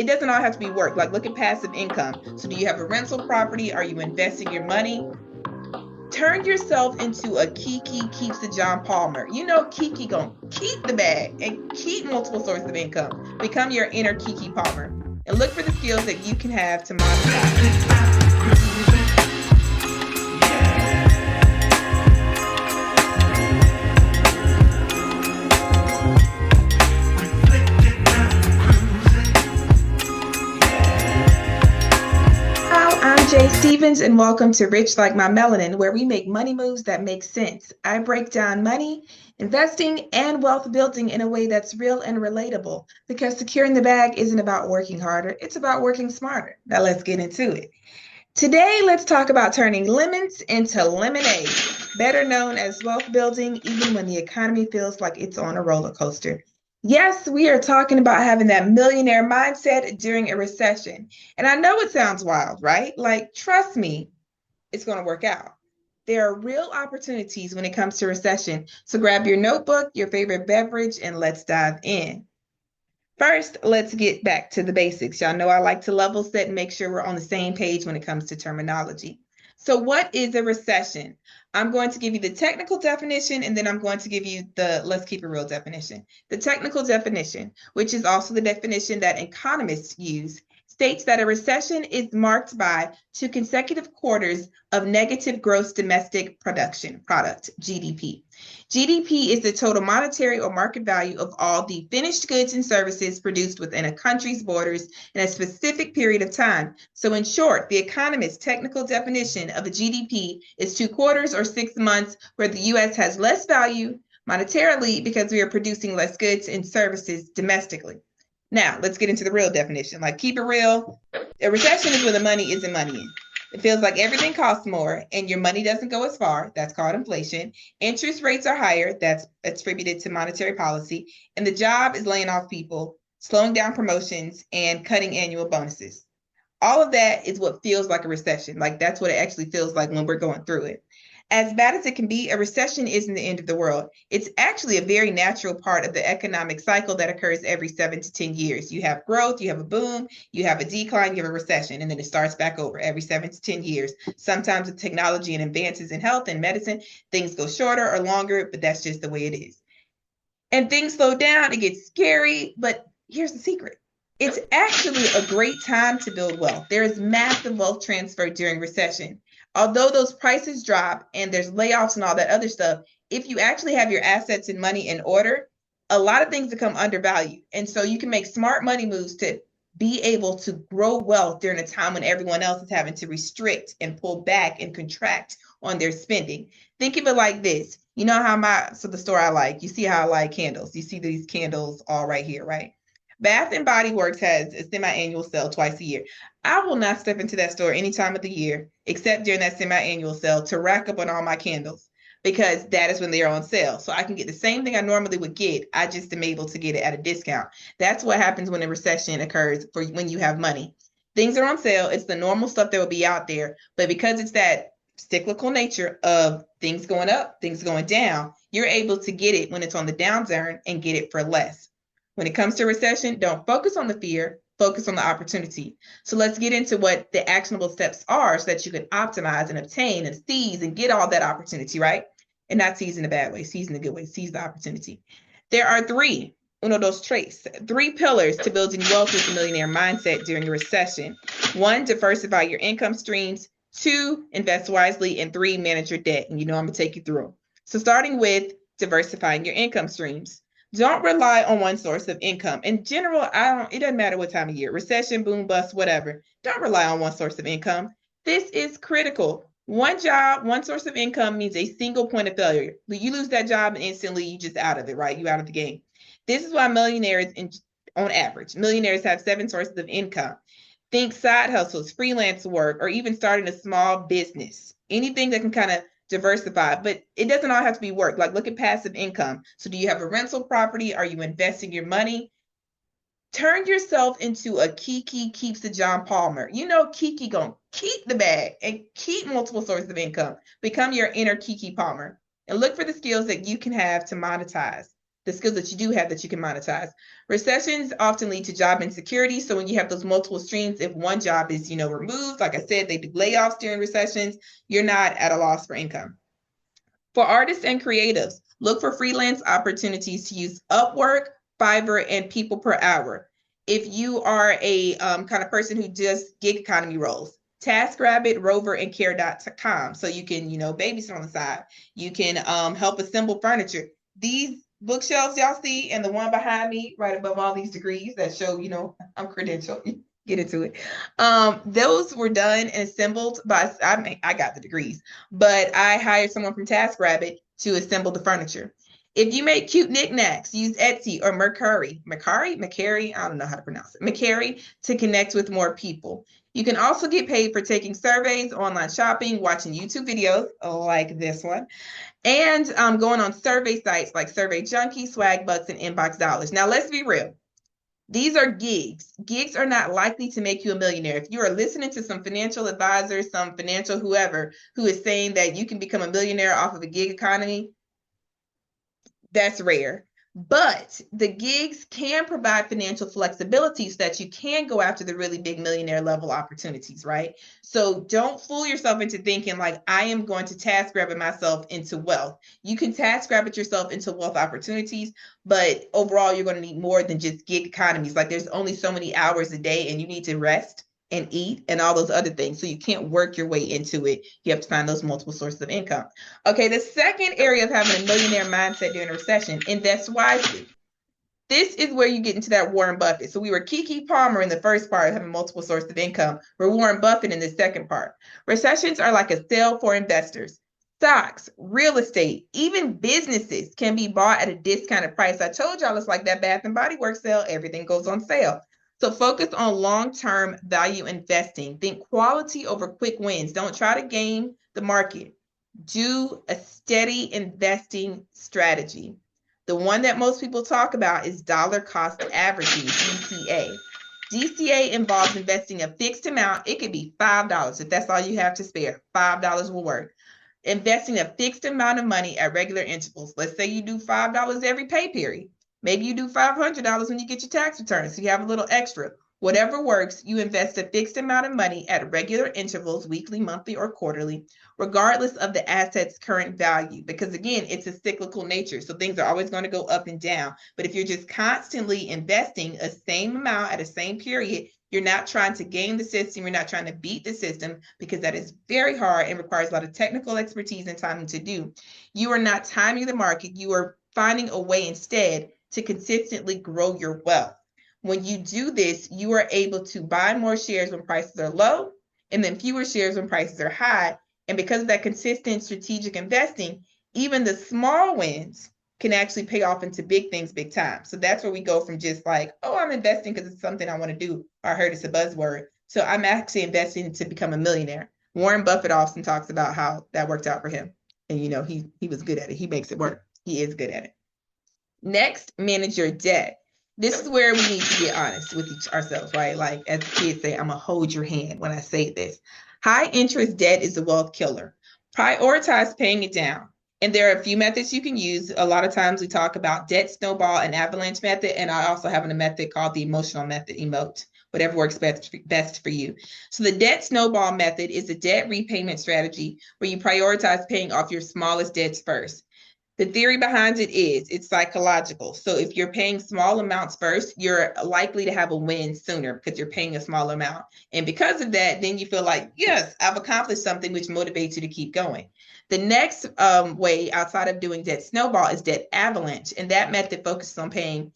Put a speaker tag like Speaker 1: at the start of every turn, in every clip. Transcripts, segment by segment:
Speaker 1: it doesn't all have to be work. Like look at passive income. So do you have a rental property? Are you investing your money? Turn yourself into a Kiki keeps the John Palmer. You know Kiki gonna keep the bag and keep multiple sources of income. Become your inner Kiki Palmer and look for the skills that you can have to monetize. I'm Jay Stevens, and welcome to Rich Like My Melanin, where we make money moves that make sense. I break down money, investing, and wealth building in a way that's real and relatable because securing the bag isn't about working harder, it's about working smarter. Now, let's get into it. Today, let's talk about turning lemons into lemonade, better known as wealth building, even when the economy feels like it's on a roller coaster. Yes, we are talking about having that millionaire mindset during a recession. And I know it sounds wild, right? Like, trust me, it's going to work out. There are real opportunities when it comes to recession. So grab your notebook, your favorite beverage, and let's dive in. First, let's get back to the basics. Y'all know I like to level set and make sure we're on the same page when it comes to terminology. So what is a recession? I'm going to give you the technical definition, and then I'm going to give you the let's keep it real definition. The technical definition, which is also the definition that economists use, states that a recession is marked by 2 consecutive quarters of negative gross domestic product, GDP. GDP is the total monetary or market value of all the finished goods and services produced within a country's borders in a specific period of time. So in short, the economist's technical definition of a GDP is 2 quarters or 6 months where the U.S. has less value monetarily because we are producing less goods and services domestically. Now, let's get into the real definition. Like, keep it real. A recession is where the money isn't money in. It feels like everything costs more and your money doesn't go as far. That's called inflation. Interest rates are higher. That's attributed to monetary policy. And the job is laying off people, slowing down promotions, and cutting annual bonuses. All of that is what feels like a recession. Like, that's what it actually feels like when we're going through it. As bad as it can be, a recession isn't the end of the world. It's actually a very natural part of the economic cycle that occurs every 7 to 10 years. You have growth, you have a boom, you have a decline, you have a recession, and then it starts back over every 7 to 10 years. Sometimes with technology and advances in health and medicine, things go shorter or longer, but that's just the way it is. And things slow down, it gets scary, but here's the secret. It's actually a great time to build wealth. There is massive wealth transfer during recession. Although those prices drop and there's layoffs and all that other stuff, if you actually have your assets and money in order, a lot of things become undervalued. And so you can make smart money moves to be able to grow wealth during a time when everyone else is having to restrict and pull back and contract on their spending. Think of it like this. You know how the store I like, you see how I like candles. You see these candles all right here, right? Bath and Body Works has a semi-annual sale twice a year. I will not step into that store any time of the year, except during that semi-annual sale to rack up on all my candles because that is when they are on sale. So I can get the same thing I normally would get. I just am able to get it at a discount. That's what happens when a recession occurs for when you have money. Things are on sale. It's the normal stuff that will be out there. But because it's that cyclical nature of things going up, things going down, you're able to get it when it's on the downturn and get it for less. When it comes to recession, don't focus on the fear, focus on the opportunity. So let's get into what the actionable steps are so that you can optimize and obtain and seize and get all that opportunity, right? And not seize in a bad way, seize in a good way, seize the opportunity. There are 3, uno, dos, tres, 3 pillars to building wealth with a millionaire mindset during a recession. 1, diversify your income streams. 2, invest wisely. And 3, manage your debt. And you know I'm going to take you through them. So starting with diversifying your income streams. Don't rely on one source of income. In general, it doesn't matter what time of year, recession, boom, bust, whatever. Don't rely on one source of income. This is critical. One job, one source of income means a single point of failure. You lose that job and instantly you just out of it, right? You out of the game. This is why millionaires, on average, millionaires have 7 sources of income. Think side hustles, freelance work, or even starting a small business. Anything that can kind of diversify, but it doesn't all have to be work. Like look at passive income. So do you have a rental property? Are you investing your money? Turn yourself into a Kiki keeps the John Palmer. You know Kiki gonna keep the bag and keep multiple sources of income. Become your inner Kiki Palmer and look for the skills that you can have to monetize. the skills that you do have that you can monetize. Recessions often lead to job insecurity. So when you have those multiple streams, if one job is, removed, like I said, they do layoffs during recessions, you're not at a loss for income. For artists and creatives, look for freelance opportunities to use Upwork, Fiverr, and People Per Hour. If you are a kind of person who does gig economy roles, TaskRabbit, Rover, and Care.com. So you can, babysit on the side. You can help assemble furniture. These bookshelves y'all see and the one behind me right above all these degrees that show, I'm credentialed. Get into it. Those were done and assembled by, I got the degrees, but I hired someone from TaskRabbit to assemble the furniture. If you make cute knickknacks, use Etsy or Mercari, I don't know how to pronounce it, Mercari, to connect with more people. You can also get paid for taking surveys, online shopping, watching YouTube videos like this one, and going on survey sites like Survey Junkie, Swag Bucks, and Inbox Dollars. Now, let's be real. These are gigs. Gigs are not likely to make you a millionaire. If you are listening to some financial advisor, some financial whoever, who is saying that you can become a millionaire off of a gig economy, that's rare. But the gigs can provide financial flexibility so that you can go after the really big millionaire level opportunities, right? So don't fool yourself into thinking like, I am going to TaskRabbit myself into wealth. You can TaskRabbit yourself into wealth opportunities, but overall, you're going to need more than just gig economies. Like there's only so many hours a day and you need to rest and eat and all those other things. So you can't work your way into it. You have to find those multiple sources of income. Okay, the second area of having a millionaire mindset during a recession, invest wisely. This is where you get into that Warren Buffett. So we were Keke Palmer in the first part, having multiple sources of income. We're Warren Buffett in the second part. Recessions are like a sale for investors. Stocks, real estate, even businesses can be bought at a discounted price. I told y'all it's like that Bath and Body Works sale. Everything goes on sale. So focus on long-term value investing. Think quality over quick wins. Don't try to game the market. Do a steady investing strategy. The one that most people talk about is dollar cost averaging, DCA. DCA involves investing a fixed amount. It could be $5 if that's all you have to spare. $5 will work. Investing a fixed amount of money at regular intervals. Let's say you do $5 every pay period. Maybe you do $500 when you get your tax return, so you have a little extra. Whatever works, you invest a fixed amount of money at regular intervals, weekly, monthly, or quarterly, regardless of the asset's current value. Because again, it's a cyclical nature, so things are always going to go up and down. But if you're just constantly investing a same amount at a same period, you're not trying to game the system. You're not trying to beat the system, because that is very hard and requires a lot of technical expertise and timing to do. You are not timing the market. You are finding a way instead to consistently grow your wealth. When you do this, you are able to buy more shares when prices are low and then fewer shares when prices are high. And because of that consistent strategic investing, even the small wins can actually pay off into big things, big time. So that's where we go from just like, oh, I'm investing because it's something I want to do. Or I heard it's a buzzword. So I'm actually investing to become a millionaire. Warren Buffett often talks about how that worked out for him. And, he was good at it. He makes it work. He is good at it. Next, manage your debt. This is where we need to get honest with ourselves, right? Like as kids say, I'm going to hold your hand when I say this. High interest debt is a wealth killer. Prioritize paying it down. And there are a few methods you can use. A lot of times we talk about debt snowball and avalanche method. And I also have a method called the emotional method, emote, whatever works best for you. So the debt snowball method is a debt repayment strategy where you prioritize paying off your smallest debts first. The theory behind it is it's psychological. So if you're paying small amounts first, you're likely to have a win sooner because you're paying a small amount. And because of that, then you feel like, yes, I've accomplished something, which motivates you to keep going. The next way outside of doing debt snowball is debt avalanche. And that method focuses on paying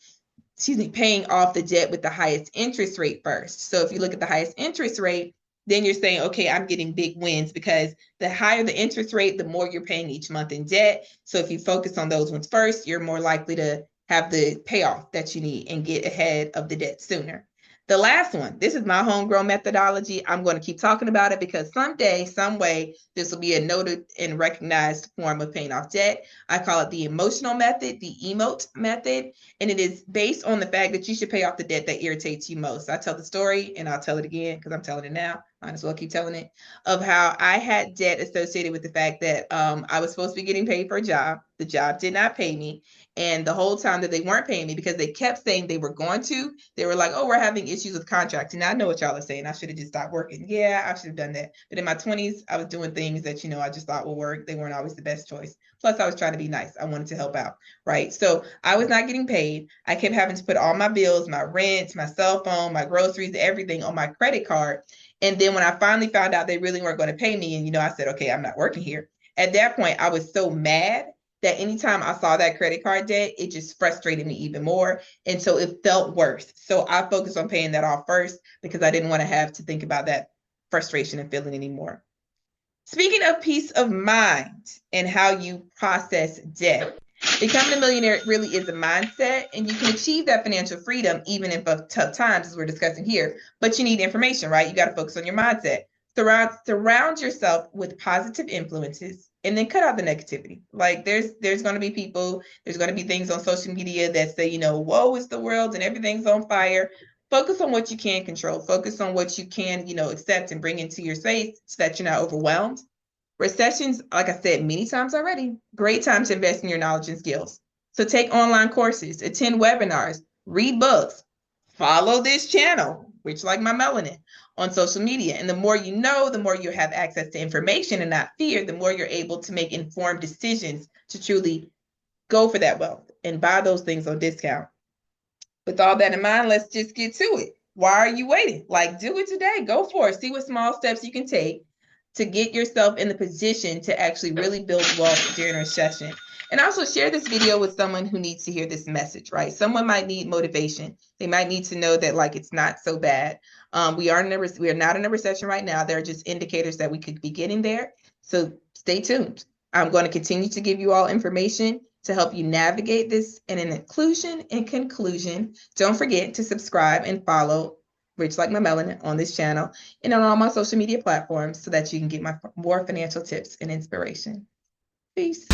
Speaker 1: off the debt with the highest interest rate first. So if you look at the highest interest rate, then you're saying, okay, I'm getting big wins, because the higher the interest rate, the more you're paying each month in debt. So if you focus on those ones first, you're more likely to have the payoff that you need and get ahead of the debt sooner. The last one, this is my homegrown methodology. I'm going to keep talking about it because someday, some way, this will be a noted and recognized form of paying off debt. I call it the emotional method, the emote method, and it is based on the fact that you should pay off the debt that irritates you most. I tell the story and I'll tell it again because I'm telling it now. might as well keep telling it, of how I had debt associated with the fact that I was supposed to be getting paid for a job. The job did not pay me. And the whole time that they weren't paying me, because they kept saying they were going to, they were like, oh, we're having issues with contracting. Now I know what y'all are saying. I should have just stopped working. Yeah, I should have done that. But in my 20s, I was doing things that, I just thought would work. They weren't always the best choice. Plus, I was trying to be nice. I wanted to help out, right? So I was not getting paid. I kept having to put all my bills, my rent, my cell phone, my groceries, everything on my credit card. And then when I finally found out they really weren't going to pay me, and I said, okay, I'm not working here. At that point, I was so mad that anytime I saw that credit card debt, it just frustrated me even more. And so it felt worse. So I focused on paying that off first because I didn't want to have to think about that frustration and feeling anymore. Speaking of peace of mind and how you process debt, becoming a millionaire really is a mindset, and you can achieve that financial freedom even in tough times, as we're discussing here. But you need information, right? You got to focus on your mindset. Surround yourself with positive influences, and then cut out the negativity. Like there's going to be people, there's going to be things on social media that say, woe is the world and everything's on fire. Focus on what you can control. Focus on what you can, accept and bring into your space so that you're not overwhelmed. Recessions, like I said many times already, great time to invest in your knowledge and skills. So take online courses, attend webinars, read books, follow this channel, Rich Like My Melanin, on social media. And the more you know, the more you have access to information and not fear, the more you're able to make informed decisions to truly go for that wealth and buy those things on discount. With all that in mind, let's just get to it. Why are you waiting? Do it today. Go for it. See what small steps you can take to get yourself in the position to actually really build wealth during a recession. And also share this video with someone who needs to hear this message, right? Someone might need motivation. They might need to know that it's not so bad. We are not in a recession right now. There are just indicators that we could be getting there. So stay tuned. I'm going to continue to give you all information to help you navigate this in an inclusion and conclusion. Don't forget to subscribe and follow Rich Like My Melanin on this channel and on all my social media platforms so that you can get more financial tips and inspiration. Peace.